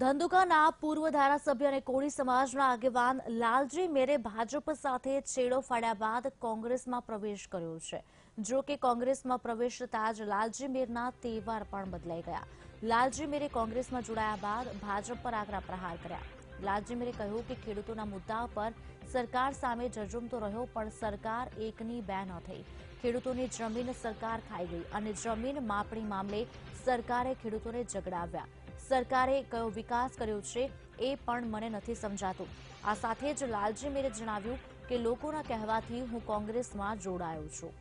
ધંધુકાના પૂર્વ ધારાસભ્ય અને કોળી સમાજના આગેવાન લાલજી મેરે ભાજપ સાથે છેડો ફાડ્યા બાદ કોંગ્રેસમાં પ્રવેશ કર્યો છે। જો કે કોંગ્રેસમાં પ્રવેશ થતાં જ લાલજી મેરના તેવર પણ બદલાઈ ગયા। લાલજી મેરે કોંગ્રેસમાં જોડાયા બાદ ભાજપ પર આકરા પ્રહાર કર્યા। લાલજી મેરે કહ્યું કે ખેડૂતોના મુદ્દા પર સરકાર સામે ઝઝૂમતો રહ્યો, પણ સરકાર એકની બે ન થઈ। ખેડૂતોની જમીન સરકાર ખાઈ ગઈ અને જમીન માપણી મામલે સરકારે ખેડૂતોને ઝઘડાવ્યા। સરકારે કયો વિકાસ કર્યો છે એ પણ મને નથી સમજાતું। આ સાથે જ લાલજી મેરે જણાવ્યું કે લોકોના કહેવાથી હું કોંગ્રેસમાં જોડાયો છું।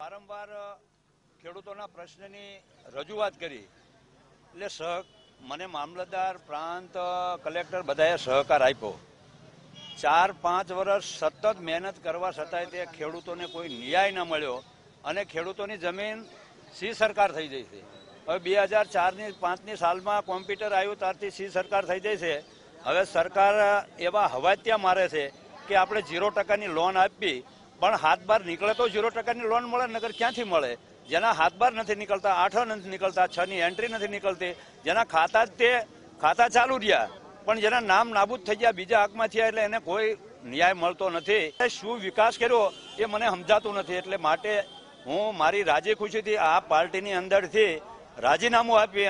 વારંવાર ખેડૂતોના પ્રશ્નની રજૂઆત કરી એટલે મને મામલતદાર, પ્રાંત કલેક્ટર બધાએ સહકાર આપ્યો। 4-5 વર્ષ સતત મહેનત કરવા છતાંય તે ખેડૂતોને કોઈ ન્યાય ન મળ્યો અને ખેડૂતોની જમીન સી સરકાર થઈ જઈ છે। હવે 2004-5ની સાલમાં કોમ્પ્યુટર આવ્યું ત્યારથી સી સરકાર થઈ જાય છે। હવે સરકાર એવા હવાત્યા મારે છે કે આપણે 0% લોન આપવી, પણ હાથ બાર નીકળે તો 0% લોન મળે, નગર ક્યાંથી મળે? જેના હાથ બાર નથી નીકળતા, 8 નથી નીકળતા, 6ની એન્ટ્રી નથી નીકળતી, જેના ખાતા ચાલુ રહ્યા પણ જેના નામ નાબૂદ થઈ ગયા, બીજા હકમાં થયા, એટલે એને કોઈ ન્યાય મળતો નથી। શું વિકાસ કર્યો એ મને સમજાતું નથી। એટલે માટે હું મારી રાજી ખુશીથી આ પાર્ટીની અંદરથી રાજીનામું આપી